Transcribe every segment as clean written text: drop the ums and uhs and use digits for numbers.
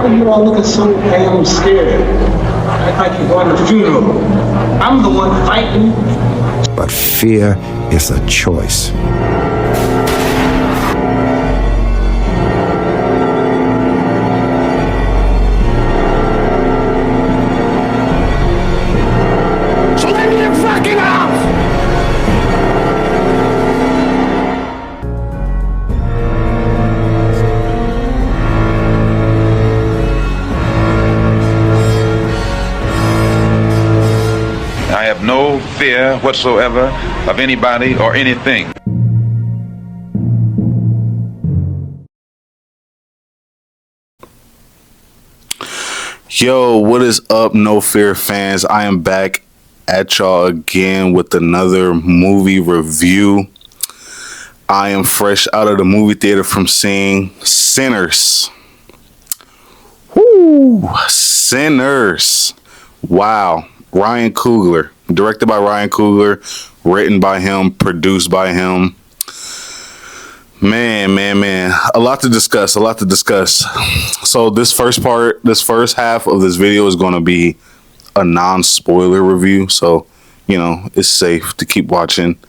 Why are you all looking so damn scared? Act like you're going to a funeral. I'm the one fighting. But fear is a choice. So let me in fucking house! I have no fear whatsoever of anybody or anything. Yo, what is up, No Fear fans? I am back at y'all again with another movie review. I am fresh out of the movie theater from seeing Sinners. Woo! Sinners. Wow. Ryan Coogler. Directed by Ryan Coogler. Written by him. Produced by him. Man. A lot to discuss. So this first half of this video is going to be a non-spoiler review. So, it's safe to keep watching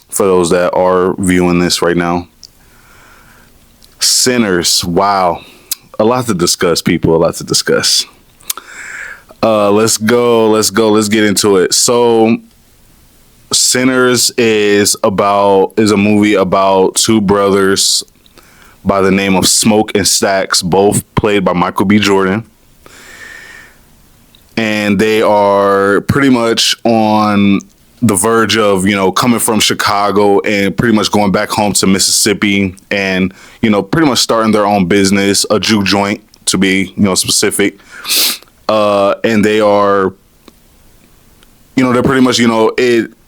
for those that are viewing this right now. Sinners. Wow. A lot to discuss, people. A lot to discuss. Let's go. Let's get into it. So Sinners is a movie about two brothers by the name of Smoke and Stacks, both played by Michael B. Jordan. And they are pretty much on the verge of, coming from Chicago and pretty much going back home to Mississippi and, pretty much starting their own business, a juke joint to be, specific. And they are, they're pretty much,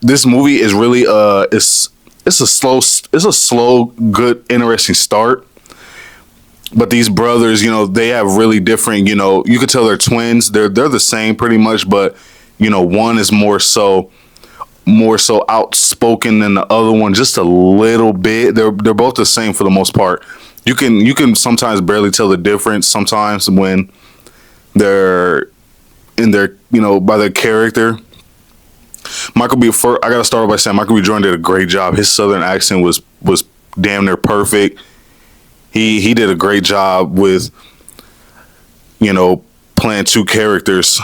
this movie is really, it's a slow, good, interesting start. But these brothers, they have really different, you could tell they're twins. They're the same pretty much, but, one is more so outspoken than the other one just a little bit. They're both the same for the most part. You can sometimes barely tell the difference sometimes when they're in their, by their character. I gotta start by saying Michael B. Jordan did a great job. His southern accent was damn near perfect. He did a great job with, playing two characters,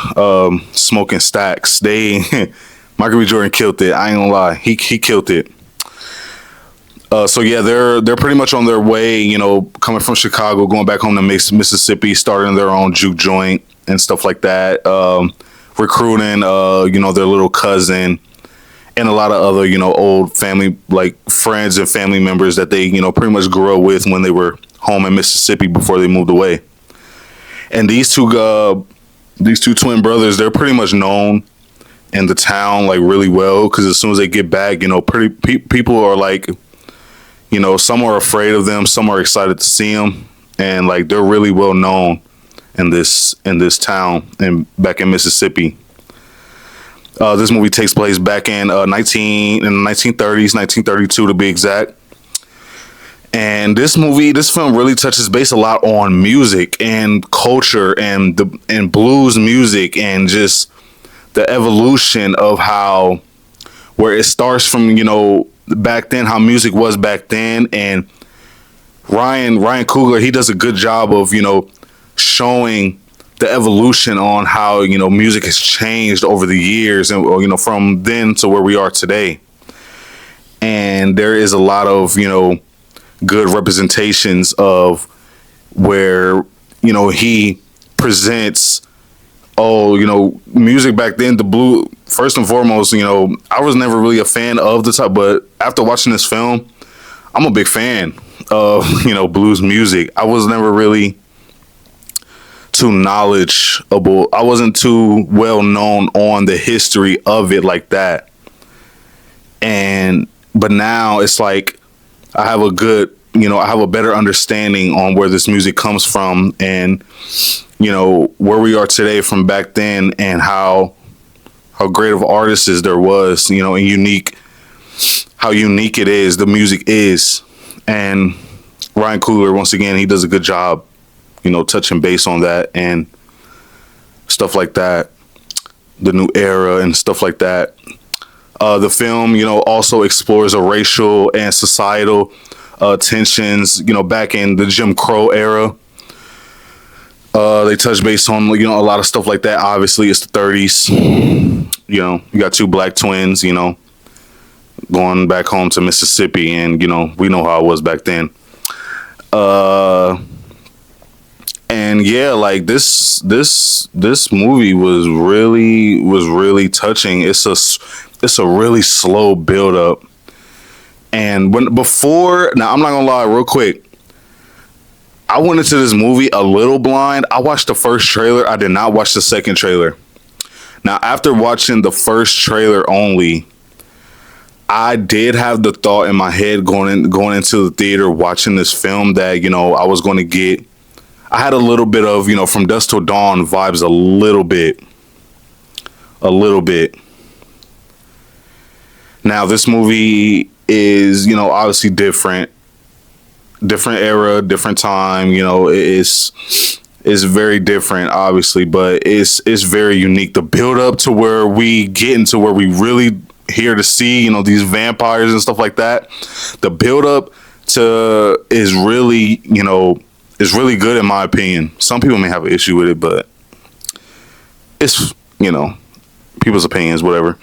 Smoke and Stacks. Michael B. Jordan killed it. I ain't gonna lie, he killed it. So yeah, they're pretty much on their way, coming from Chicago, going back home to Mississippi, starting their own juke joint and stuff like that. Recruiting, their little cousin and a lot of other, old family, like friends and family members that they, pretty much grew up with when they were home in Mississippi before they moved away. And these two twin brothers, they're pretty much known in the town like really well because as soon as they get back, people are like, some are afraid of them, some are excited to see them, and like they're really well known in this town and back in Mississippi. This movie takes place back in the 1930s, 1932 to be exact. And this film really touches base a lot on music and culture and blues music and just the evolution of where it starts from, back then, how music was back then. And Ryan Coogler, he does a good job of, showing the evolution on how, music has changed over the years and, from then to where we are today. And there is a lot of, good representations of where, he presents, music back then, the blue, first and foremost, I was never really a fan of the type, but after watching this film, I'm a big fan of, blues music. I was never really too knowledgeable. I wasn't too well known on the history of it like that. But now it's like I have a better understanding on where this music comes from and, where we are today from back then and how great of artists there was, and how unique it is, the music is. And Ryan Coogler, once again, he does a good job touching base on that and stuff like that, the new era and stuff like that. The film, also explores a racial and societal tensions, back in the Jim Crow era. They touch base on, a lot of stuff like that. Obviously, it's the 30s. You got two black twins, going back home to Mississippi, and we know how it was back then. And yeah, like this movie was really touching. It's a really slow build up. And now I'm not gonna lie, real quick, I went into this movie a little blind. I watched the first trailer. I did not watch the second trailer. Now, after watching the first trailer only, I did have the thought in my head going into the theater watching this film that, I was going to get. I had a little bit of, From Dusk Till Dawn vibes, a little bit. Now, this movie is, obviously different era, different time. It's very different, obviously, but it's very unique. The build up to where we get into where we really here to see, these vampires and stuff like that. The build up to is really, is really good in my opinion. Some people may have an issue with it, but it's, people's opinions, whatever.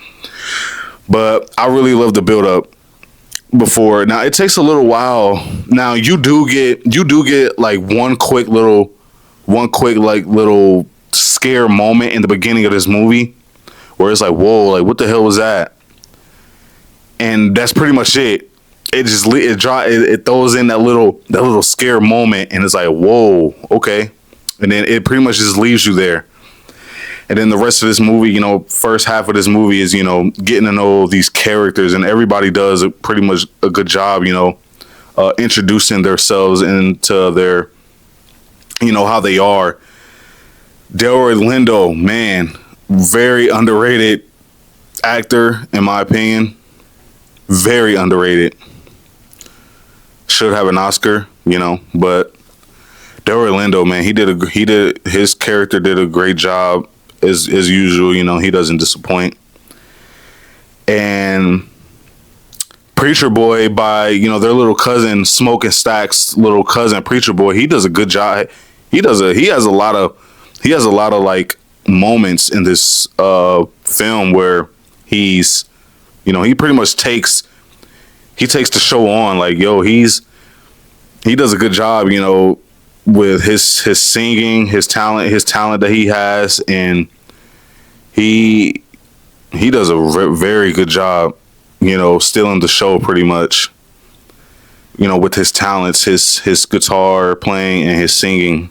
But I really love the build up before. Now it takes a little while. Now you do get like one quick little scare moment in the beginning of this movie where it's like, whoa, like what the hell was that? And that's pretty much it. It throws in that little scare moment, and it's like, whoa, okay. And then it pretty much just leaves you there. And then the rest of this movie, first half of this movie is, getting to know these characters, and everybody does pretty much a good job, introducing themselves into their, how they are. Delroy Lindo, man, very underrated actor, in my opinion. Very underrated. Should have an Oscar, but Delroy Lindo, man, his character did a great job as usual. He doesn't disappoint. And Preacher Boy, by their little cousin, Smoking Stack's little cousin, Preacher Boy, he does a good job. He has a lot of like moments in this film where he's, he pretty much takes the show on. Like, yo, he does a good job, with his singing, his talent that he has, and he does a very good job, stealing the show pretty much, with his talents, his guitar playing and his singing.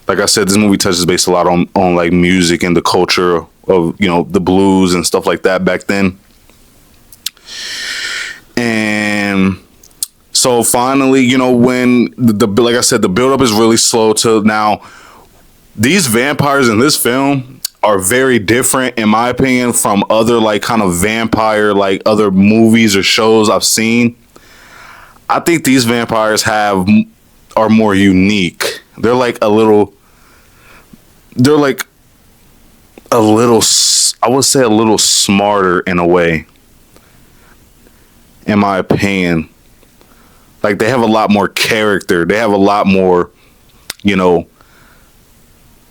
Like I said, this movie touches base a lot on like music and the culture of, the blues and stuff like that back then. And so finally, when like I said, the buildup is really slow to now. These vampires in this film are very different, in my opinion, from other like kind of vampire, like other movies or shows I've seen. I think these vampires are more unique. They're like a little, I would say a little smarter in a way, in my opinion. Like, they have a lot more character. They have a lot more,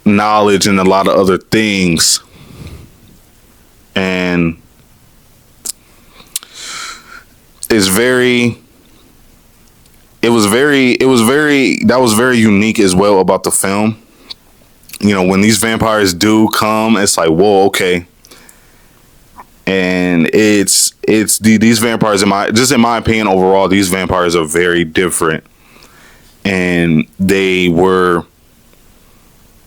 knowledge and a lot of other things. And that was very unique as well about the film. When these vampires do come, it's like, whoa, okay. And it's these vampires, in my opinion, overall, these vampires are very different, and they were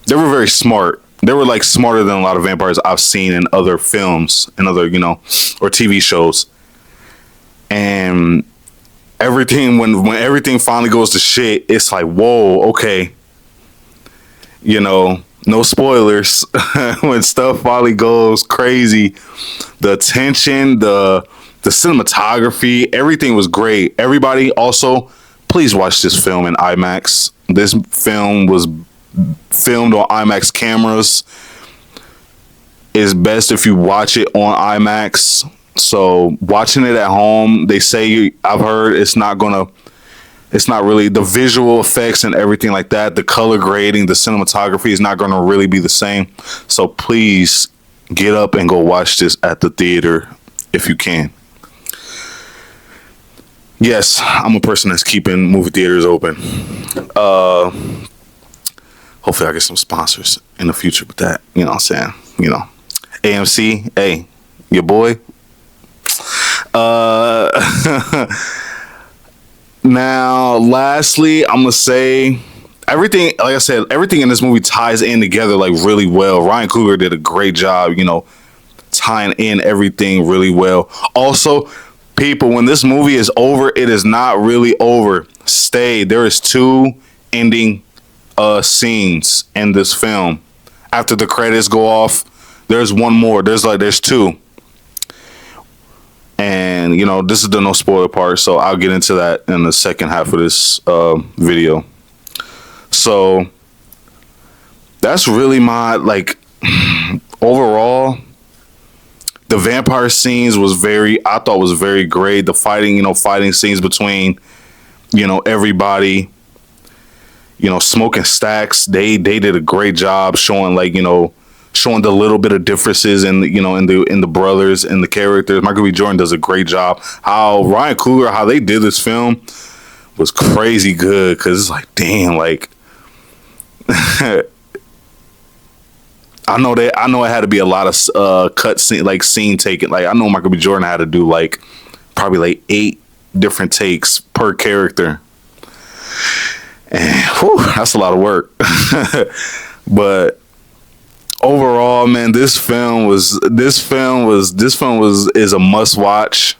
very smart. They were like smarter than a lot of vampires I've seen in other films and other, or TV shows. And everything, when everything finally goes to shit, it's like, whoa, okay. No spoilers. When stuff finally goes crazy, the tension, the cinematography, everything was great. Everybody also, please watch this film in IMAX This film was filmed on IMAX cameras. It's best if you watch it on IMAX. So watching it at home, they say, I've heard it's not really the visual effects and everything like that. The color grading, the cinematography is not going to really be the same. So please get up and go watch this at the theater if you can. Yes, I'm a person that's keeping movie theaters open. Hopefully I get some sponsors in the future with that. You know what I'm saying? You know, AMC, hey, your boy. Now, lastly, I'm gonna say everything. Like I said, everything in this movie ties in together like really well. Ryan Coogler did a great job, you know, tying in everything really well. Also, people, when this movie is over, it is not really over. Stay. There is 2 ending scenes in this film. After the credits go off, there's one more. There's 2. And, you know, this is the no spoiler part, so I'll get into that in the second half of this video. So that's really my, like, overall, the vampire scenes I thought was very great. The fighting scenes between, you know, everybody, you know, Smoking Stacks, they did a great job showing, like, you know, showing the little bit of differences in the brothers and the characters. Michael B. Jordan does a great job. How Ryan Coogler, how they did this film was crazy good, because it's like, damn, like I know it had to be a lot of scene taken. Like, I know Michael B. Jordan had to do like probably like 8 different takes per character, and whew, that's a lot of work. But overall, man, this film is a must watch.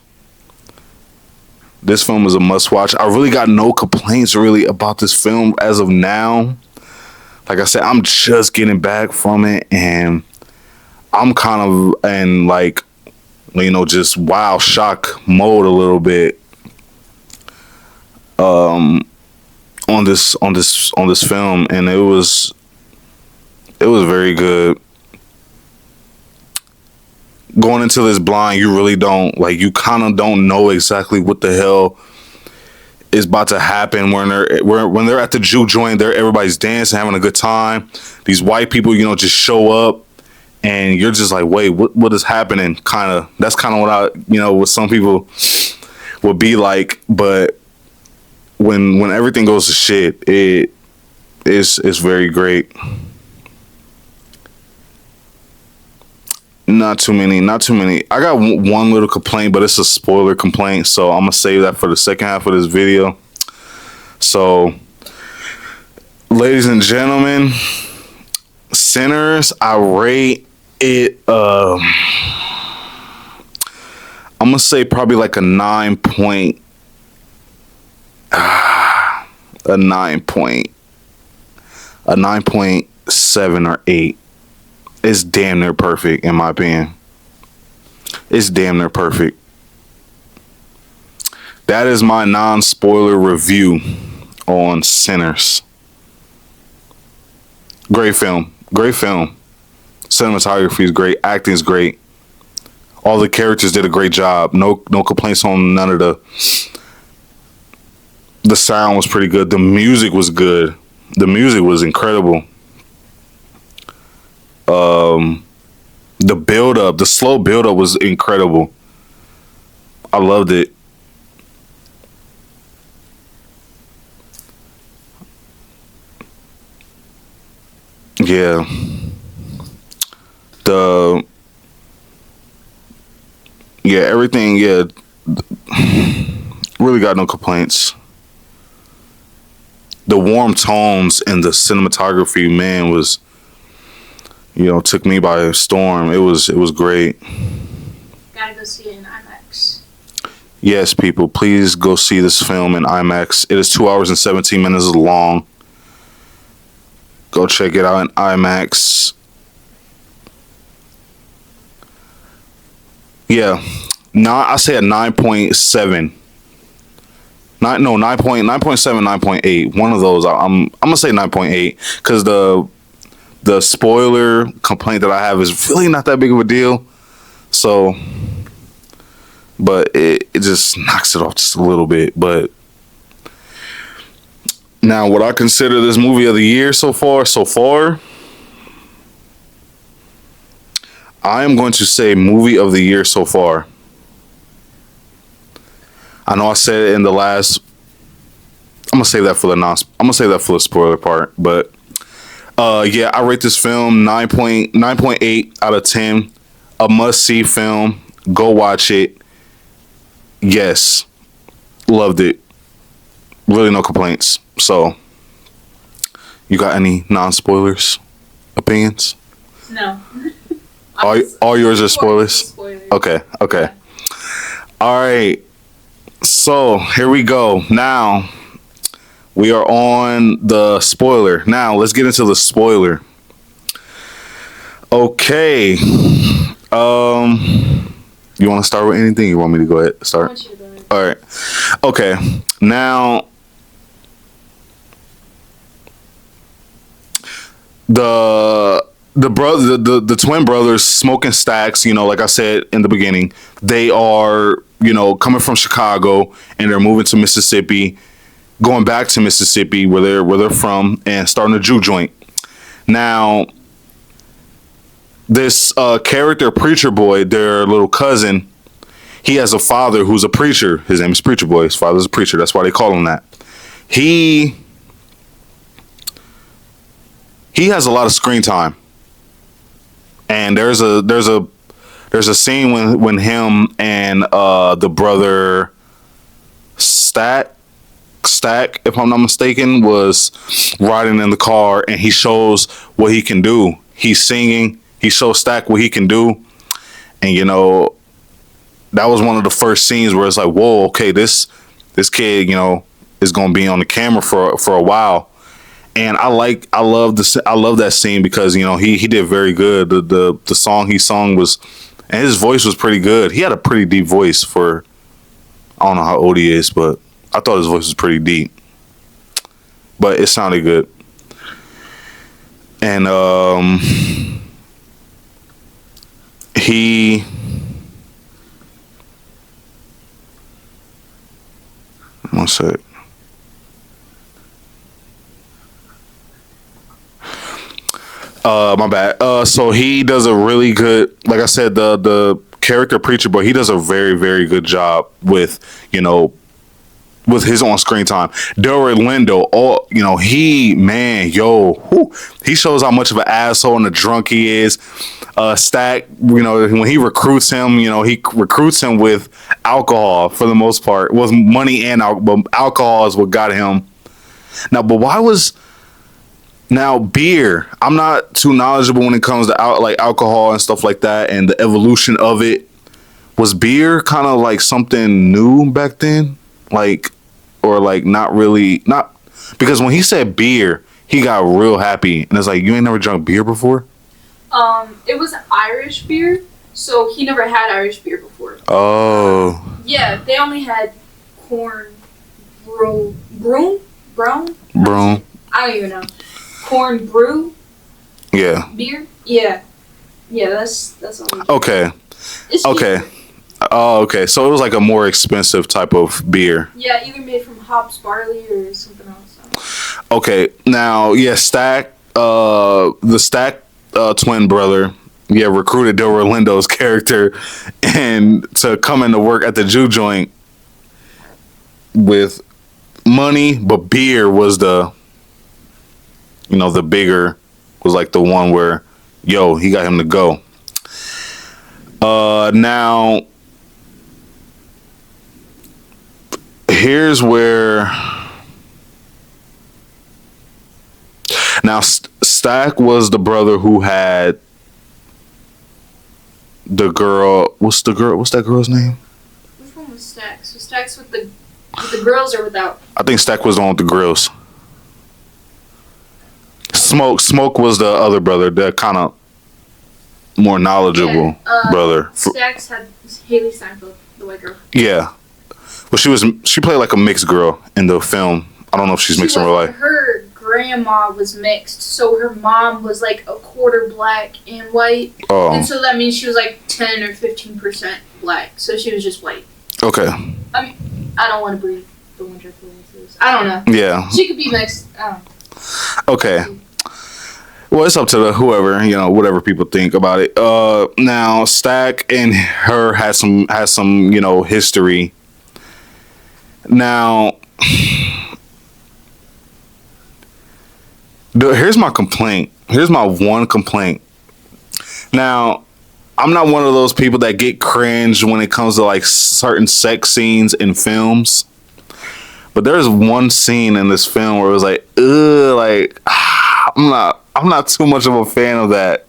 This film is a must watch. I really got no complaints really about this film as of now. Like I said, I'm just getting back from it, and I'm kind of in, like, you know, just wow shock mode a little bit on this film, and it was very good. Going into this blind, you really don't, like, you kind of don't know exactly what the hell is about to happen when they're at the juke joint. Everybody's dancing, having a good time. These white people, you know, just show up, and you're just like, wait, what is happening? That's kind of what some people would be like. But when everything goes to shit, it's very great. Not too many. I got one little complaint, but it's a spoiler complaint, so I'm gonna save that for the second half of this video. So, ladies and gentlemen, Sinners, I rate it, I'm gonna say probably like a 9.7 or 8. It's damn near perfect, in my opinion. It's damn near perfect. That is my non-spoiler review on Sinners. Great film. Cinematography is great. Acting is great. All the characters did a great job. No complaints on none of the sound was pretty good. The music was good. The music was incredible. The build-up, the slow build-up was incredible. I loved it. Yeah. Everything, really got no complaints. The warm tones and the cinematography, man, was, you know, took me by a storm. It was great. Gotta go see it in IMAX. Yes, people, please go see this film in IMAX. It is 2 hours and 17 minutes long. Go check it out in IMAX. Yeah, I say a 9.7. 9.7, 9.8. One of those. I'm gonna say 9.8 because the spoiler complaint that I have is really not that big of a deal. So, but it just knocks it off just a little bit. But now, what I consider this movie of the year so far, I am going to say movie of the year so far. I know I said it in the last. I'm gonna save that for the spoiler part. But yeah, I rate this film 9.8 out of 10. A must-see film. Go watch it. Yes, loved it. Really, no complaints. So, you got any non-spoilers opinions? No. All yours are spoilers. Okay. Yeah. All right. So here we go. Now we are on the spoiler. Now let's get into the spoiler. Okay. You want to start with anything? You want me to go ahead? Start. I want you to go ahead. All right. Okay. Now the twin brothers, Smoke and Stacks, like I said in the beginning, they are, coming from Chicago and they're moving to Mississippi, going back to Mississippi where they're from, and starting a juke joint. Now, this character, Preacher Boy, their little cousin, he has a father who's a preacher. His name is Preacher Boy. His father's a preacher. That's why they call him that. He has a lot of screen time. And there's a scene when him and the brother Stack, if I'm not mistaken, was riding in the car, and he shows what he can do. He's singing. He shows Stack what he can do, and that was one of the first scenes where it's like, whoa, okay, this kid, is gonna be on the camera for a while. And I love that scene because he did very good. The song he sung was, and his voice was pretty good. He had a pretty deep voice for, I don't know how old he is, but I thought his voice was pretty deep. But it sounded good. And one sec. My bad. So he does a really good, like I said, the character Preacher Boy, he does a very, very good job with, with his on screen time. Delroy Lindo, he shows how much of an asshole and a drunk he is. Stack, when he recruits him, he recruits him with alcohol for the most part. Well, money and alcohol is what got him. Now, beer, I'm not too knowledgeable when it comes to alcohol and stuff like that and the evolution of it. Was beer kind of like something new back then? Not really, because when he said beer, he got real happy. And it's like, you ain't never drunk beer before? It was Irish beer, so he never had Irish beer before. Oh. Yeah, they only had corn brown? Brown. I don't even know. Corn brew? Yeah. Beer? Yeah. Yeah, that's all. Okay. It's okay. Oh, okay. So it was like a more expensive type of beer. Yeah, either made from hops, barley, or something else. Okay. Now, yeah, Stack, the Stack twin brother, recruited Delroy Lindo's character and to come into work at the juke joint with money, but beer was the bigger, was like the one where, he got him to go. Now, here's where, now Stack was the brother who had the girl, what's that girl's name? Which one was Stack? So Stack's with the girls or without? I think Stack was the one with the grills. Smoke was the other brother, the kind of more knowledgeable brother. Stax had Haley Steinfeld, the white girl. Yeah. But she played like a mixed girl in the film. I don't know if she's mixed in real life. Her grandma was mixed, so her mom was like a quarter black and white. Oh. And so that means she was like 10 or 15% black. So she was just white. Okay. I mean, I don't want to breathe the winter influences. I don't know. Yeah. She could be mixed. I don't know. Okay. Well, it's up to whoever, whatever people think about it. Now Stack and her has some, history. Now, here's my complaint. Here's my one complaint. Now, I'm not one of those people that get cringe when it comes to like certain sex scenes in films. But there's one scene in this film where it was like, ugh, like I'm not too much of a fan of that.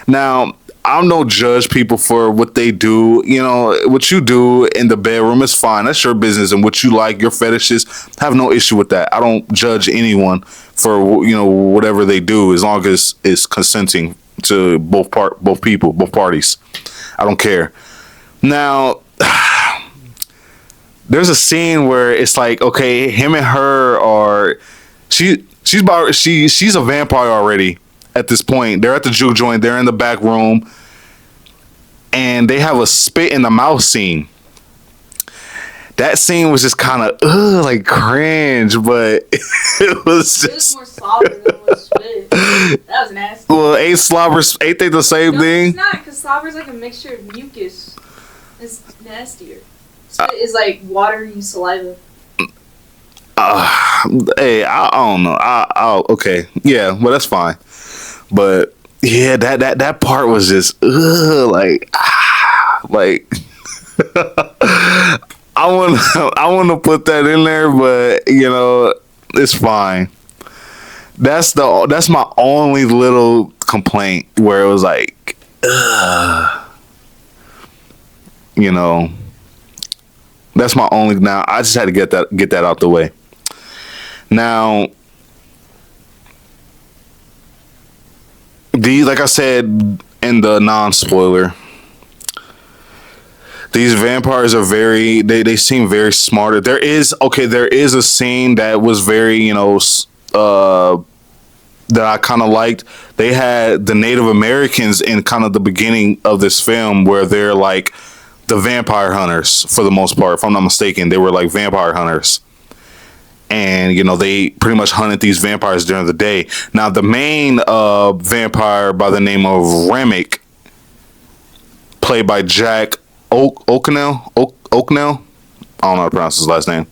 Now, I don't judge people for what they do. What you do in the bedroom is fine. That's your business, and what you like, your fetishes, I have no issue with that. I don't judge anyone for whatever they do, as long as it's consenting to both people, both parties. I don't care. Now, there's a scene where it's like, okay, him and her are she's a vampire already at this point. They're at the juke joint, they're in the back room, and they have a spit in the mouth scene. That scene was just kind of like cringe, but it was just more slobber than it was spit. That was nasty. Well, ain't they the same thing? It's not, because slobber's like a mixture of mucus. It's nastier. Spit is like watery saliva. Hey, I don't know. Okay, yeah, well that's fine. But yeah, that part was just like I want to put that in there, but it's fine. That's my only little complaint, where it was like, that's my only. Now I just had to get that out the way. Now, like I said in the non-spoiler, these vampires are they seem very smart. There is a scene that was very, that I kind of liked. They had the Native Americans in kind of the beginning of this film, where they're like the vampire hunters for the most part. If I'm not mistaken, they were like vampire hunters. And, they pretty much hunted these vampires during the day. Now, the main vampire by the name of Remick, played by Jack Oaknell. I don't know how to pronounce his last name.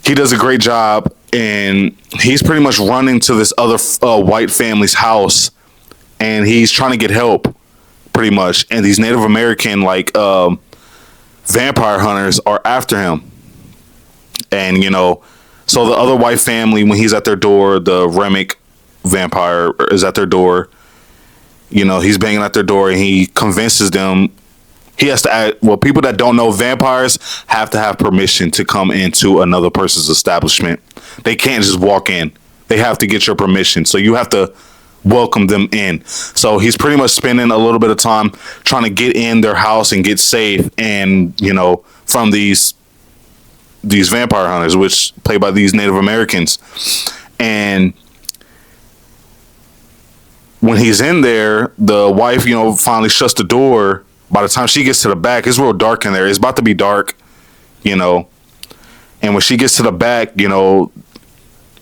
He does a great job, and he's pretty much running to this other white family's house, and he's trying to get help, pretty much. And these Native American, vampire hunters are after him. And, so the other white family, when he's at their door, the Remick vampire is at their door. He's banging at their door, and he convinces them. He has to act. Well, people that don't know, vampires have to have permission to come into another person's establishment. They can't just walk in. They have to get your permission. So you have to welcome them in. So he's pretty much spending a little bit of time trying to get in their house and get safe, and, from these vampire hunters, which played by these Native Americans. And when he's in there, the wife, finally shuts the door. By the time she gets to the back, it's real dark in there. It's about to be dark, And when she gets to the back,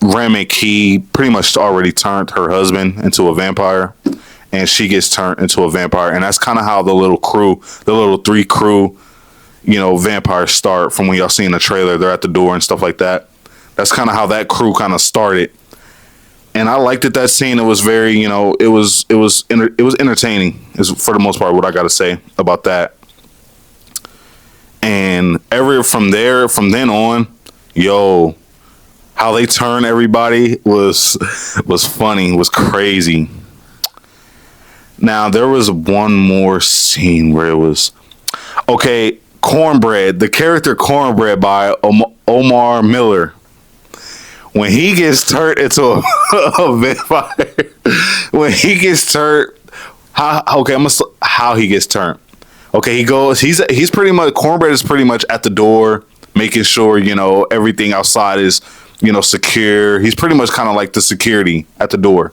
Remick, he pretty much already turned her husband into a vampire, and she gets turned into a vampire. And that's kind of how the little three crew, vampires start. From when y'all see in the trailer, they're at the door and stuff like that. That's kind of how that crew kind of started. And I liked that scene. It was very, it was entertaining, is for the most part what I got to say about that. And from then on, how they turn everybody was funny, was crazy. Now, there was one more scene where it was, okay, Cornbread, the character Cornbread by Omar Miller. When he gets turned into a vampire, when he gets turned, how he gets turned. Okay, he goes. He's pretty much Cornbread is pretty much at the door, making sure everything outside is secure. He's pretty much kind of like the security at the door.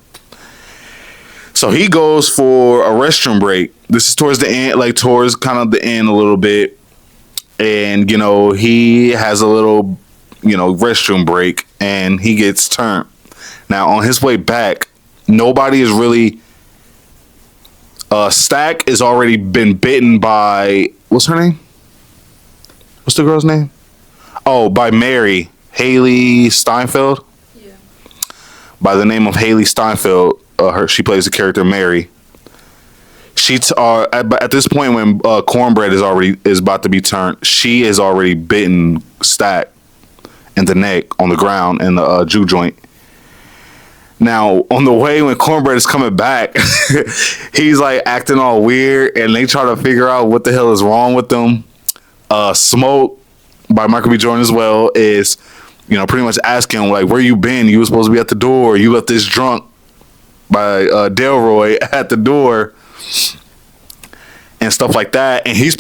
So he goes for a restroom break. This is towards the end, like towards kind of the end a little bit, and he has a little restroom break, and he gets turned. Now on his way back, nobody is really. Stack has already been bitten by what's her name? What's the girl's name? Oh, by Mary Haley Steinfeld. Yeah. By the name of Haley Steinfeld, she plays the character Mary. At this point when Cornbread is about to be turned, she is already bitten Stack in the neck on the ground in the juke joint. Now, on the way when Cornbread is coming back, he's like acting all weird, and they try to figure out what the hell is wrong with them. Smoke by Michael B. Jordan as well is, pretty much asking him like, "Where you been? You were supposed to be at the door. You left this drunk by Delroy at the door." And stuff like that. And he's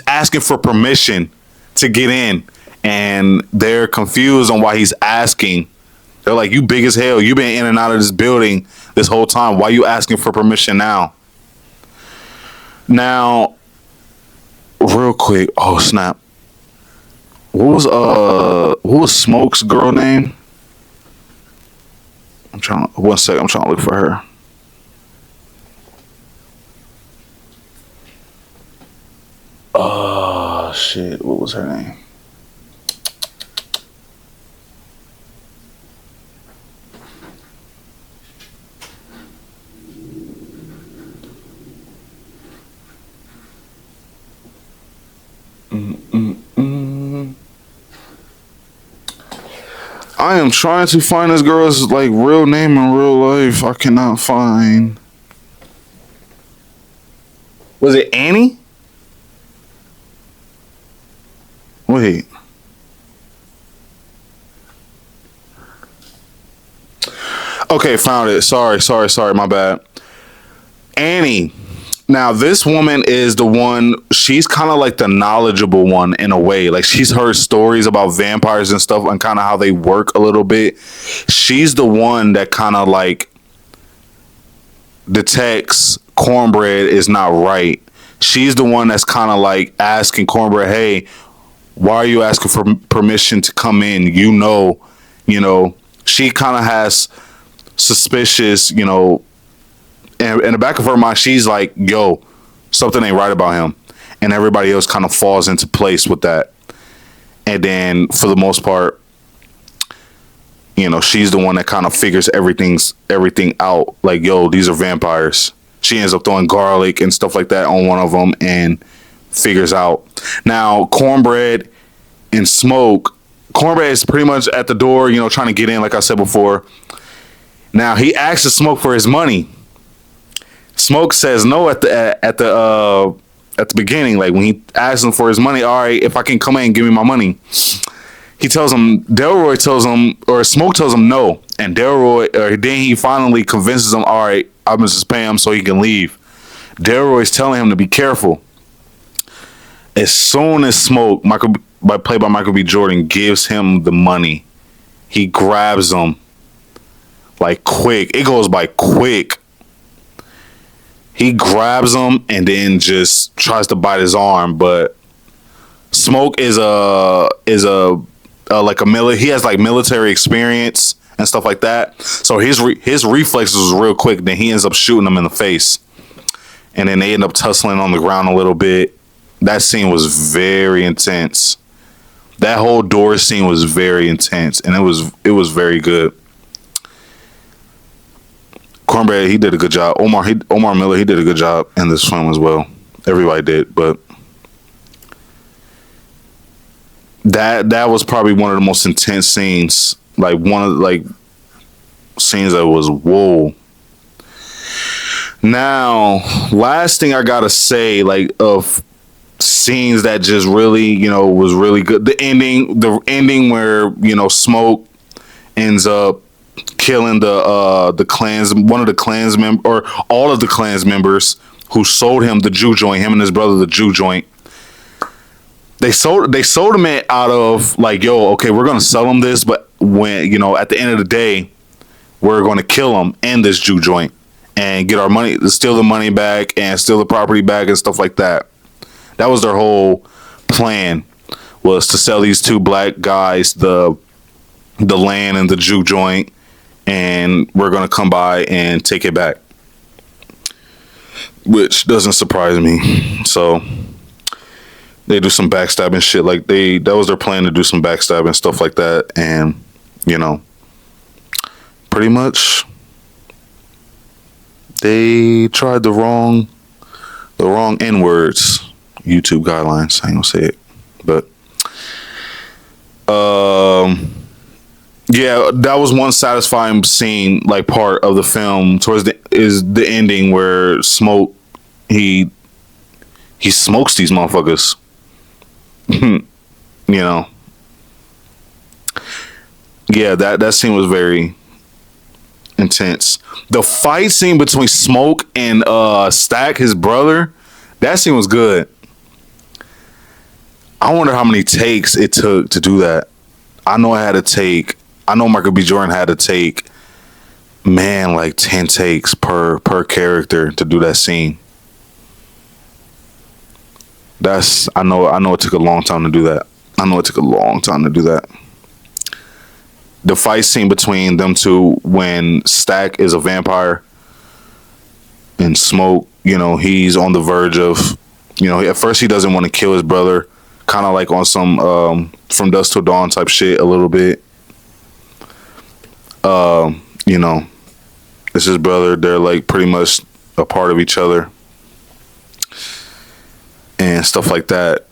asking for permission to get in, and they're confused on why he's asking. They're like, "You big as hell. You been in and out of this building this whole time. Why you asking for permission now?" Now, real quick. Oh snap! What was Smoke's girl name? One second. I'm trying to look for her. Oh shit! What was her name? I am trying to find this girl's like real name in real life. I cannot find. Was it Annie? Wait. Okay, found it. Sorry, my bad. Annie. Now, this woman is the one, she's kind of like the knowledgeable one in a way. Like, she's heard stories about vampires and stuff and kind of how they work a little bit. She's the one that kind of like detects Cornbread is not right. She's the one that's kind of like asking Cornbread, "Hey, why are you asking for permission to come in? She kind of has suspicious, and in the back of her mind, she's like, "Yo, something ain't right about him." And everybody else kind of falls into place with that. And then for the most part, she's the one that kind of figures everything out. Like, yo, these are vampires. She ends up throwing garlic and stuff like that on one of them and figures out. Now, Cornbread and Smoke. Cornbread is pretty much at the door, trying to get in, like I said before. Now, he asks the Smoke for his money. Smoke says no at the beginning, like when he asks him for his money. "All right, if I can come in, give me my money." He tells him, Delroy tells him, or Smoke tells him no, and then he finally convinces him, "All right, I'm gonna just pay him so he can leave." Delroy's telling him to be careful. As soon as Smoke, played by Michael B. Jordan, gives him the money, he grabs him like quick. It goes by quick. He grabs him and then just tries to bite his arm, but Smoke he has like military experience and stuff like that. So his reflexes was real quick. Then he ends up shooting him in the face, and then they end up tussling on the ground a little bit. That scene was very intense. That whole door scene was very intense, and it was very good. Cornbread, he did a good job. Omar Miller, he did a good job in this film as well. Everybody did, but that was probably one of the most intense scenes. Like one of scenes that was whoa. Now, last thing I gotta say, of scenes that just really, was really good. The ending where Smoke ends up killing the clans, one of the clans or all of the clans members who sold him the juke joint, him and his brother the juke joint. They sold him it out of like, yo, okay, we're gonna sell him this, but when, you know, at the end of the day, we're gonna kill him in this juke joint and get our money, steal the money back and steal the property back and stuff like that. That was their whole plan, was to sell these two black guys the land and the juke joint, and we're gonna come by and take it back, which doesn't surprise me. So they do some backstabbing shit, like that was their plan, to do some backstabbing stuff like that, and you know, pretty much they tried the wrong N words. YouTube guidelines. I ain't gonna say it, but yeah, that was one satisfying scene, like part of the film. Towards the ending where Smoke he smokes these motherfuckers. You know, yeah, that scene was very intense. The fight scene between Smoke and Stack, his brother, that scene was good. I wonder how many takes it took to do that. I know Michael B. Jordan had to take, man, like 10 takes per character to do that scene. I know it took a long time to do that. The fight scene between them two when Stack is a vampire and Smoke, you know, he's on the verge of, you know, at first he doesn't want to kill his brother, kind of like on some From Dusk Till Dawn type shit a little bit. You know, it's his brother. They're like pretty much a part of each other and stuff like that.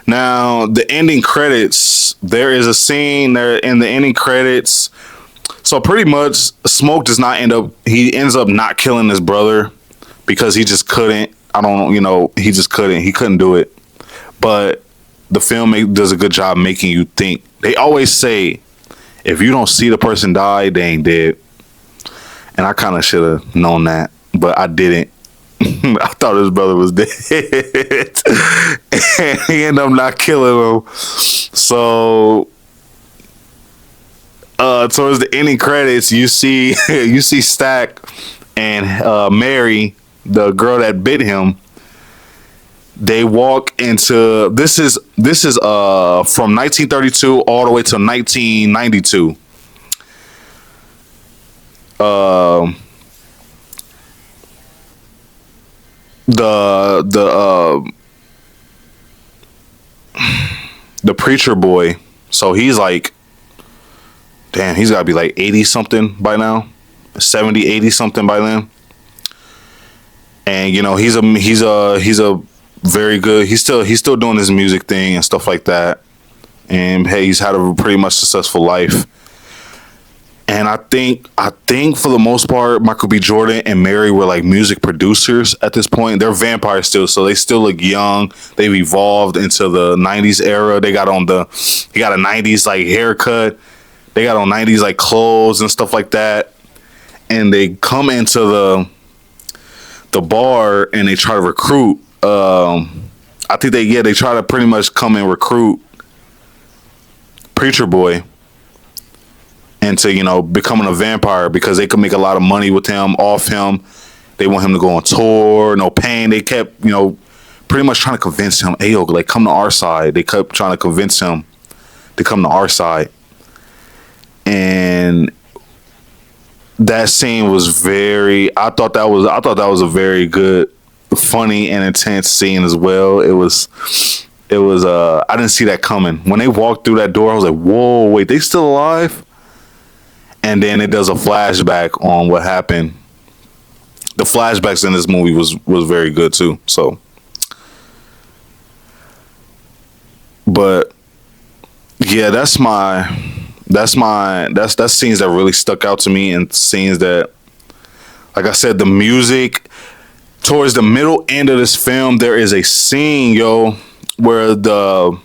Now, the ending credits, there is a scene there in the ending credits. So pretty much Smoke does not he ends up not killing his brother because he just couldn't. He just couldn't. He couldn't do it. But the film does a good job making you think. They always say, if you don't see the person die, they ain't dead. And I kind of should have known that, but I didn't. I thought his brother was dead. And he ended up not killing him. So towards the ending credits, you see Stack and Mary, the girl that bit him. They walk into this is from 1932 all the way to 1992. The preacher boy, so he's like, damn, he's got to be like 80 something by now, 70, 80 something by then. And you know, he's a very good. He's still doing his music thing and stuff like that. And hey, he's had a pretty much successful life. And I think for the most part, Michael B. Jordan and Mary were like music producers at this point. They're vampires still, so they still look young. They've evolved into the 90s era. He got a 90s like haircut. They got on 90s like clothes and stuff like that. And they come into the bar and they try to recruit. I think they try to pretty much come and recruit Preacher Boy into, you know, becoming a vampire because they could make a lot of money with him, off him. They want him to go on tour, no pain. They kept, you know, pretty much trying to convince him, hey, yo, like, come to our side. They kept trying to convince him to come to our side. And that scene was I thought that was a very good, funny and intense scene as well. It was I didn't see that coming. When they walked through that door, I was like, whoa, wait, they still alive? And then it does a flashback on what happened. The flashbacks in this movie was very good too. So, but yeah, that's scenes that really stuck out to me, and scenes that, like I said, the music. Towards the middle end of this film, there is a scene, where the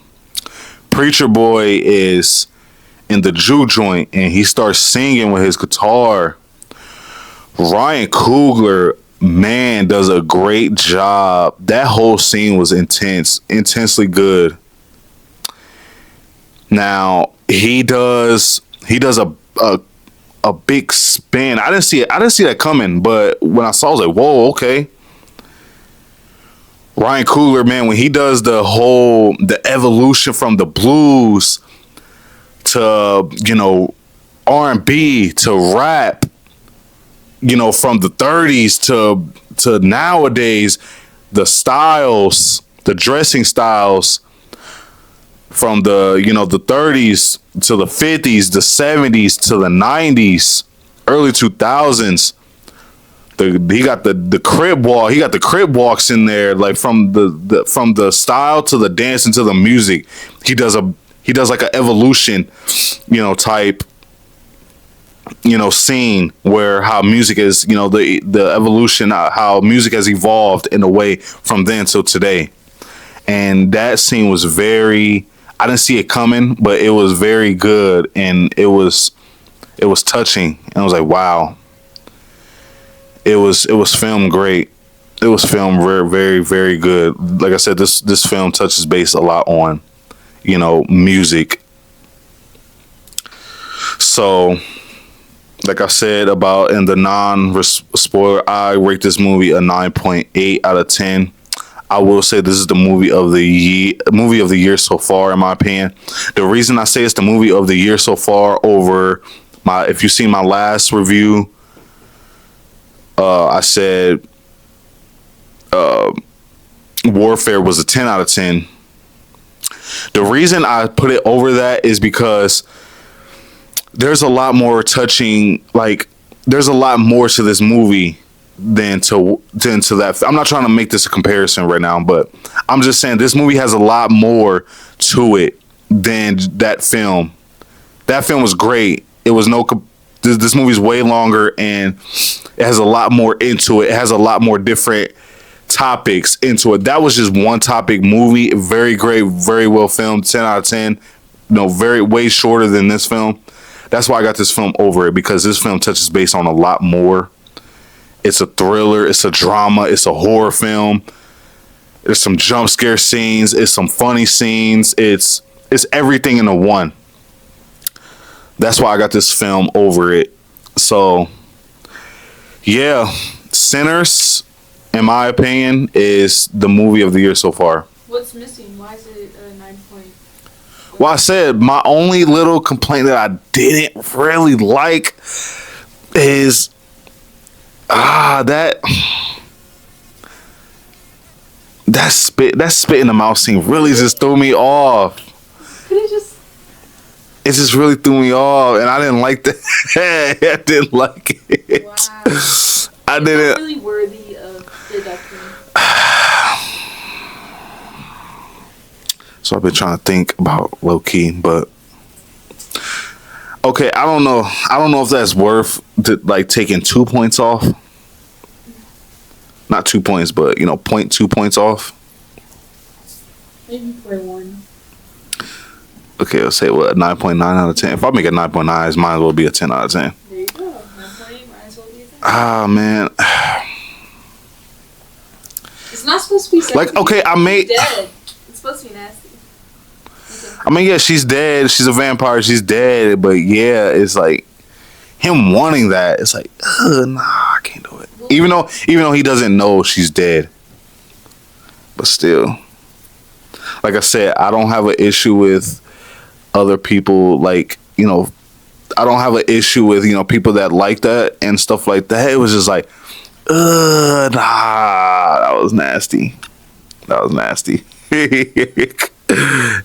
preacher boy is in the Jew joint and he starts singing with his guitar. Ryan Coogler, man does a great job. That whole scene was intensely good. Now he does a big spin. I didn't see that coming, but when I saw it, I was like, whoa, okay. Ryan Coogler, man, when he does the evolution from the blues to, R&B to rap, from the 30s to nowadays, the styles, the dressing styles from the 30s to the 50s, the 70s to the 90s, early 2000s. He got the crib walk. He got the crib walks in there, like from the style to the dance and to the music. He does like an evolution, type, scene where how music is, the evolution, how music has evolved in a way from then till today. And that scene was I didn't see it coming, but it was very good, and it was touching. And I was like, wow. It was filmed great. It was filmed very, very, very good. Like I said, this film touches base a lot on, music. So, like I said about in the non-spoiler, I rate this movie a 9.8 out of 10. I will say this is the movie of the year so far, in my opinion. The reason I say it's the movie of the year so far over if you've seen my last review, I said Warfare was a 10 out of 10. The reason I put it over that is because there's a lot more touching, like there's a lot more to this movie than to that. I'm not trying to make this a comparison right now, but I'm just saying this movie has a lot more to it than that film. That film was great. It was this movie's way longer, and it has a lot more into it. It has a lot more different topics into it. That was just one topic movie. Very great, very well filmed. 10 out of 10. Way shorter than this film. That's why I got this film over it, because this film touches base on a lot more. It's a thriller. It's a drama. It's a horror film. There's some jump scare scenes. It's some funny scenes. It's everything in the one. That's why I got this film over it. So, yeah, Sinners, in my opinion, is the movie of the year so far. What's missing? Why is it a 9 point? Well, I said my only little complaint that I didn't really like is that spit in the mouth scene really just threw me off. It just really threw me off, and I didn't like that. I didn't like it. Wow. I didn't. Not really worthy of deduction. So I've been trying to think about low key, but okay, I don't know. I don't know if that's worth taking 2 points off. Not 2 points, but 0.2 points off. Maybe 0.1. Okay, let's say a 9.9 out of 10. If I make a 9.9, it might as well be a 10 out of 10. There you go. 9.8 might as well be a 10. Ah, man. It's not supposed to be sexy. Like, okay, She's dead. It's supposed to be nasty. Okay. I mean, yeah, she's dead. She's a vampire. She's dead. But yeah, it's like him wanting that. It's like, nah, I can't do it. Even though he doesn't know she's dead. But still, like I said, I don't have an issue with other people, I don't have an issue with people that like that and stuff like that. It was just like, nah, that was nasty. That was nasty. That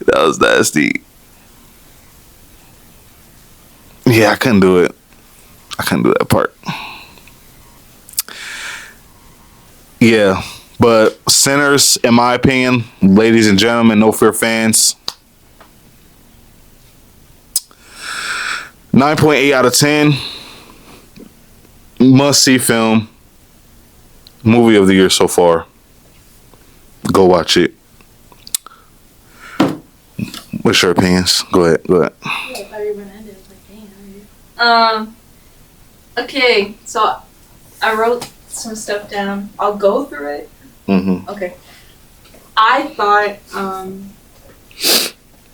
was nasty. Yeah, I couldn't do it. I couldn't do that part. Yeah, but Sinners, in my opinion, ladies and gentlemen, No Fear fans, 9.8 out of 10. Must-see film. Movie of the year so far. Go watch it. What's your opinions? Go ahead. Yeah, I thought you were going to end it. I was like, dang, how are you? Okay, so I wrote some stuff down. I'll go through it. Mm-hmm. Okay. I thought,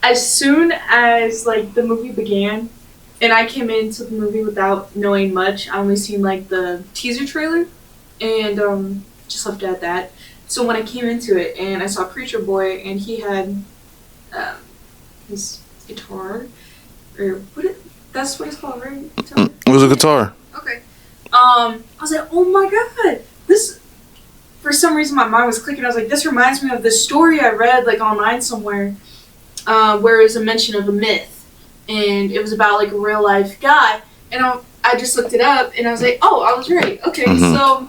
as soon as like the movie began, and I came into the movie without knowing much. I only seen like the teaser trailer, and just left it at that. So when I came into it and I saw Preacher Boy and he had his guitar, or that's what it's called, right? Guitar? It was a guitar. Okay. I was like, oh my god, this. For some reason, my mind was clicking. I was like, this reminds me of this story I read like online somewhere, where it was a mention of a myth, and it was about like a real life guy. And I just looked it up, and I was like, oh, I was right. Okay, so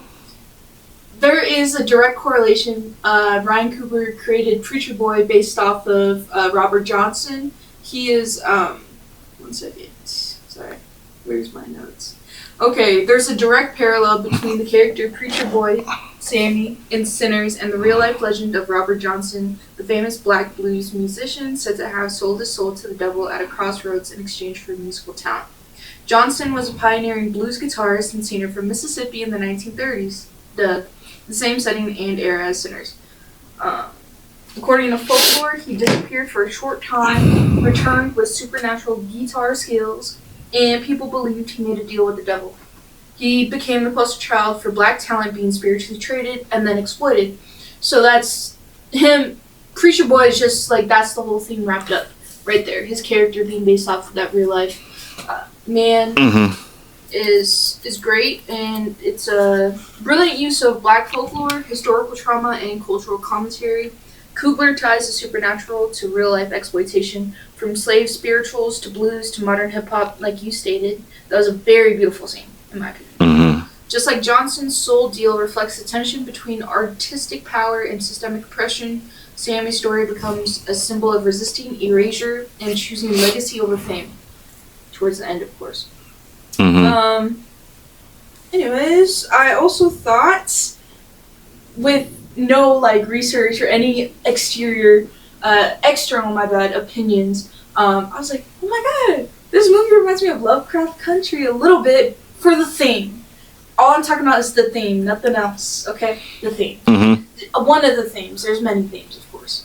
there is a direct correlation. Ryan Coogler created Preacher Boy based off of Robert Johnson. He is 1 second. Sorry, where's my notes? Okay, there's a direct parallel between the character Preacher Boy, Sammy, in Sinners, and the real-life legend of Robert Johnson, the famous black blues musician said to have sold his soul to the devil at a crossroads in exchange for musical talent. Johnson was a pioneering blues guitarist and singer from Mississippi in the 1930s, the same setting and era as Sinners. According to folklore, he disappeared for a short time, returned with supernatural guitar skills, and people believed he made a deal with the devil. He became the poster child for black talent being spiritually traded and then exploited. So that's him. Preacher Boy is just like, that's the whole thing wrapped up right there. His character being based off of that real life man is great, and it's a brilliant use of black folklore, historical trauma, and cultural commentary. Coogler ties the supernatural to real-life exploitation, from slave spirituals to blues to modern hip-hop, like you stated. That was a very beautiful scene, in my opinion. Just like Johnson's soul deal reflects the tension between artistic power and systemic oppression, Sammy's story becomes a symbol of resisting erasure and choosing legacy over fame. Towards the end, of course. Anyways, I also thought, with no like research or any external opinions, I was like, oh my god, this movie reminds me of Lovecraft Country a little bit for the theme. All I'm talking about is the theme, nothing else, okay? The theme. One of the themes. There's many themes, of course.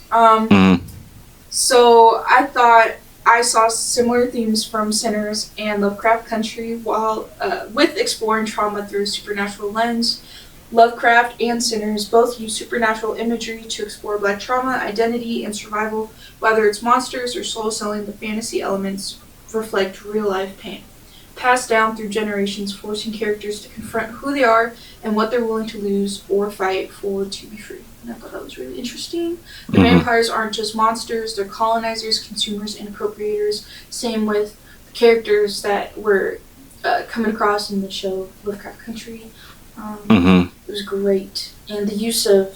So I thought I saw similar themes from Sinners and Lovecraft Country, while with exploring trauma through a supernatural lens. Lovecraft and Sinners both use supernatural imagery to explore black trauma, identity, and survival, whether it's monsters or soul-selling. The fantasy elements reflect real-life pain, passed down through generations, forcing characters to confront who they are and what they're willing to lose or fight for to be free. And I thought that was really interesting. The vampires aren't just monsters, they're colonizers, consumers, and appropriators. Same with the characters that were coming across in the show Lovecraft Country. It was great, and the use of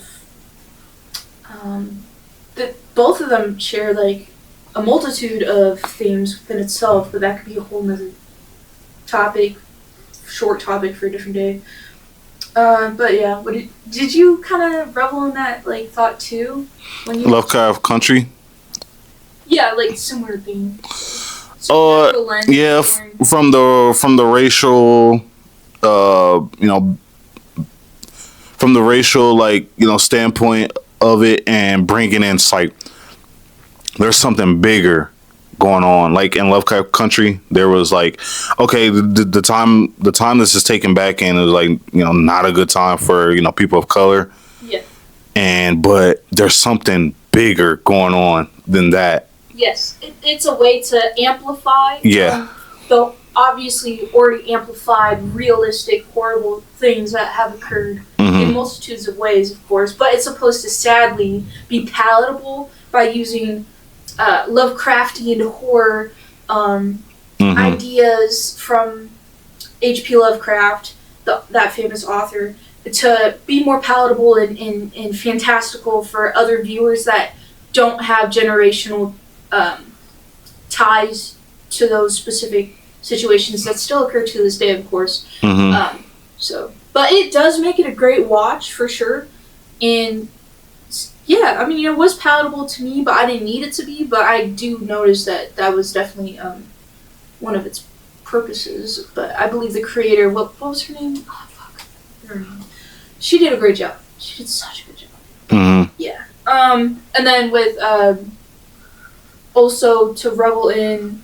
both of them share like a multitude of themes within itself, but that could be a whole nother topic, short topic for a different day. But yeah, did you kind of revel in that like thought too when you Lovecraft Country? Yeah, like similar theme. Yeah, from the racial, from the racial standpoint of it, and bringing in like there's something bigger going on. Like in Lovecraft Country, there was like, okay, the time this is taken back in is like not a good time for people of color. Yeah. But there's something bigger going on than that. Yes, it's a way to amplify. Yeah. The obviously already amplified, realistic, horrible things that have occurred in multitudes of ways, of course. But it's supposed to sadly be palatable by using Lovecraftian horror ideas from H.P. Lovecraft, that famous author, to be more palatable and fantastical for other viewers that don't have generational ties to those specific situations that still occur to this day, of course. But it does make it a great watch for sure. And yeah, I mean, it was palatable to me, but I didn't need it to be. But I do notice that was definitely one of its purposes. But I believe the creator, what was her name? Oh fuck, her name. she did a great job. She did such a good job. Mm-hmm. Yeah. And then with also to revel in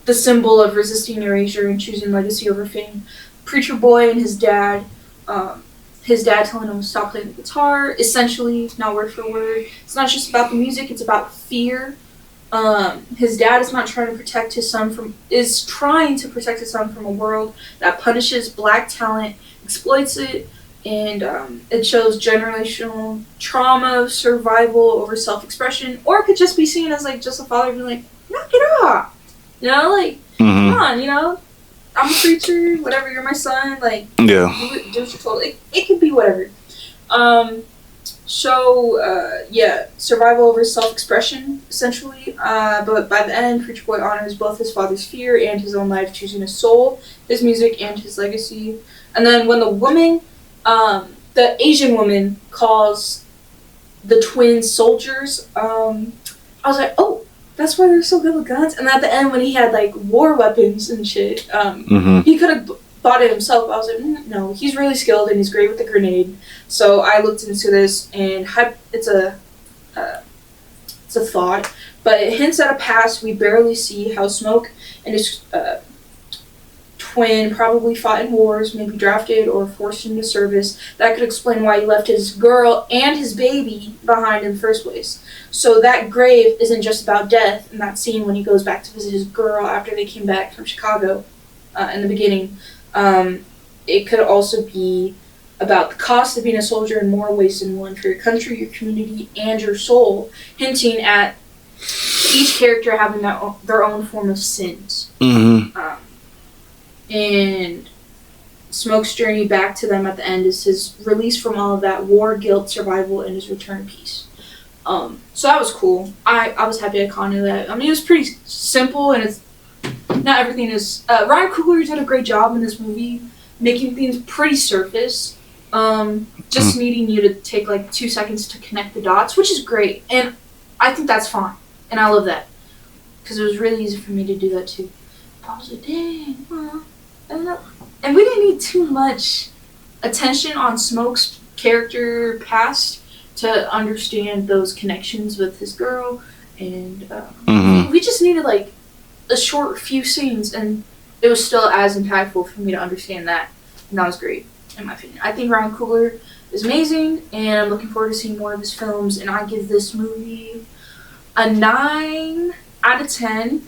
the symbol of resisting erasure and choosing legacy over fame. Preacher Boy and his dad telling him to stop playing the guitar, essentially, not word for word. It's not just about the music, it's about fear. His dad is trying to protect his son from a world that punishes black talent, exploits it, and it shows generational trauma, survival over self-expression, or it could just be seen as like just a father being like, knock it off, you know, like come on, you know, I'm a preacher, whatever, you're my son, like do what you're told. It could be whatever. Survival over self-expression, essentially. But by the end, Preacher Boy honors both his father's fear and his own life, choosing his soul, his music, and his legacy. And then when the Asian woman calls the twin soldiers, I was like, oh, that's why they're so good with guns. And at the end, when he had like war weapons and shit, he could have bought it himself. I was like, no, he's really skilled and he's great with the grenade. So I looked into this, and it's a thought, but it hints at a past we barely see. How Smoke and his twin probably fought in wars, maybe drafted or forced into service. That could explain why he left his girl and his baby behind in the first place. So that grave isn't just about death. In that scene when he goes back to visit his girl after they came back from Chicago in the beginning, it could also be about the cost of being a soldier in more ways than one, for your country, your community, and your soul, hinting at each character having their own form of sins. And Smoke's journey back to them at the end is his release from all of that war, guilt, survival, and his return peace. So that was cool. I was happy I caught into that. I mean, it was pretty simple, and it's not everything is... Ryan Coogler did a great job in this movie, making things pretty surface. Just needing you to take like 2 seconds to connect the dots, which is great. And I think that's fine. And I love that. Because it was really easy for me to do that too. I was like, dang, and we didn't need too much attention on Smoke's character past to understand those connections with his girl, and we just needed like a short few scenes, and it was still as impactful for me to understand that, and that was great in my opinion. I think Ryan Coogler is amazing, and I'm looking forward to seeing more of his films, and I give this movie a 9 out of 10.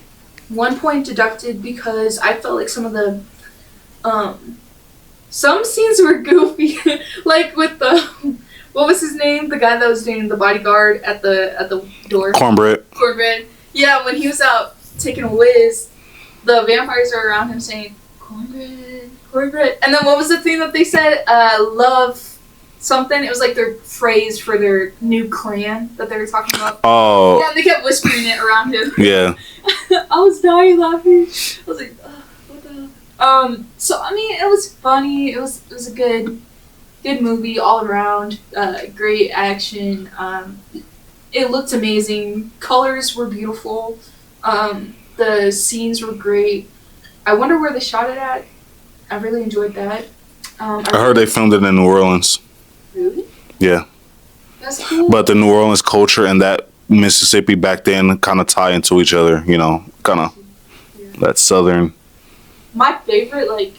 1 point deducted because I felt like some of the some scenes were goofy, like with the what was his name? The guy that was dating the bodyguard at the door. Cornbread. Yeah, when he was out taking a whiz, the vampires are around him saying cornbread. And then what was the thing that they said? Love something. It was like their phrase for their new clan that they were talking about. Oh. Yeah, they kept whispering it around him. Yeah. I was dying laughing. I was like, what the... So, I mean, it was funny. It was a good movie all around. Great action. It looked amazing. Colors were beautiful. The scenes were great. I wonder where they shot it at. I really enjoyed that. I heard they filmed it in New Orleans. Really? Yeah. That's cool. But the New Orleans culture and that Mississippi back then kind of tie into each other, you know, kind of that southern. My favorite like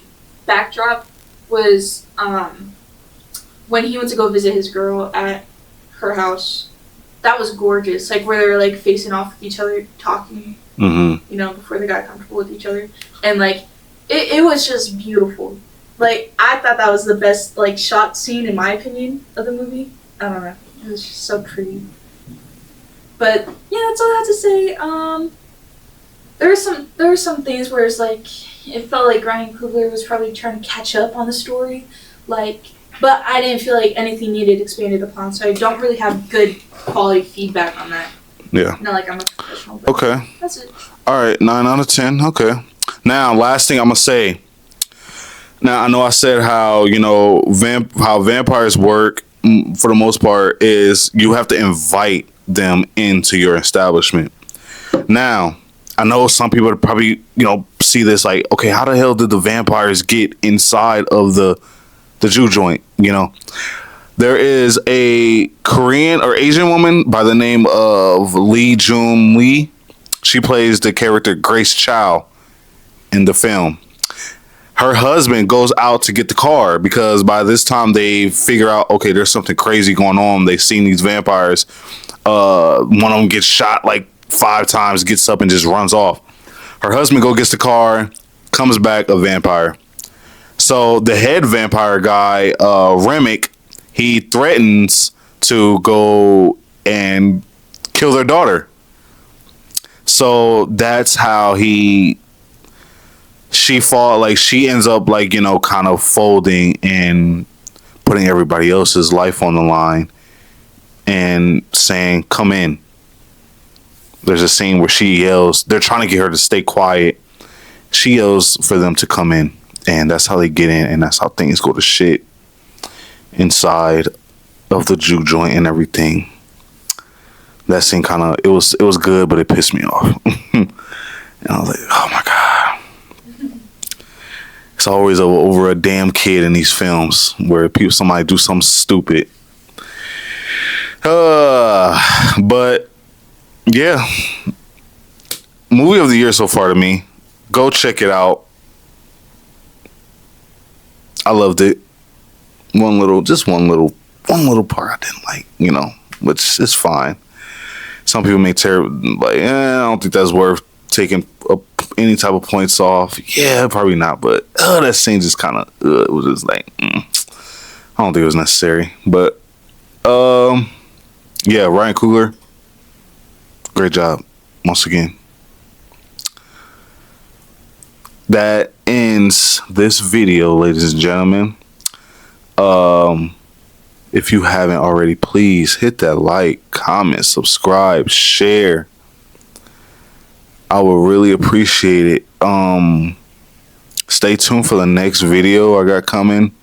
backdrop was when he went to go visit his girl at her house. That was gorgeous. Like where they were like facing off with each other, talking. You know, before they got comfortable with each other, and like it was just beautiful. Like I thought that was the best like shot scene in my opinion of the movie. I don't know. It was just so pretty. But yeah, that's all I have to say. There were some things where it's like it felt like Ryan Coogler was probably trying to catch up on the story, like, but I didn't feel like anything needed expanded upon, so I don't really have good quality feedback on that. Yeah. Not like I'm a professional. But okay. That's it. All right, 9 out of 10. Okay. Now, last thing I'm gonna say. Now I know I said how how vampires work for the most part is you have to invite them into your establishment. Now, I know some people probably, see this like, okay, how the hell did the vampires get inside of the the Jew joint, you know. There is a Korean or Asian woman by the name of Lee Jun Lee. She plays the character Grace Chow in the film. Her husband goes out to get the car because by this time they figure out, okay, there's something crazy going on. They've seen these vampires. One of them gets shot like 5 times, gets up and just runs off. Her husband gets the car, comes back a vampire. So the head vampire guy, Remick, he threatens to go and kill their daughter. So that's how she fought. Like, she ends up, like, you know, kind of folding and putting everybody else's life on the line and saying, come in. There's a scene where she yells, they're trying to get her to stay quiet. She yells for them to come in, and that's how they get in, and that's how things go to shit inside of the Jew joint and everything. That scene kind of, it was good, but it pissed me off. And I was like, oh my God. It's always over a damn kid in these films where somebody do something stupid. But yeah, movie of the year so far to me. Go check it out. I loved it. One little part I didn't like, you know, which is fine. Some people may like, I don't think that's worth taking any type of points off. Yeah, probably not. But that scene just kind of, it was just like, I don't think it was necessary. But yeah, Ryan Coogler, great job once again. That ends this video, ladies and gentlemen. If you haven't already, please hit that like, comment, subscribe, share. I would really appreciate it. Stay tuned for the next video I got coming.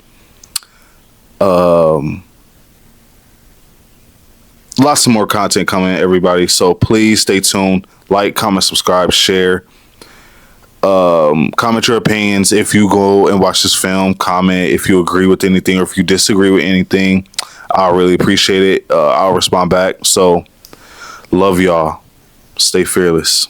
Lots of more content coming, everybody. So please stay tuned. Like, comment, subscribe, share. Comment your opinions. If you go and watch this film, comment if you agree with anything or if you disagree with anything. I'll really appreciate it. I'll respond back. So love y'all. Stay fearless.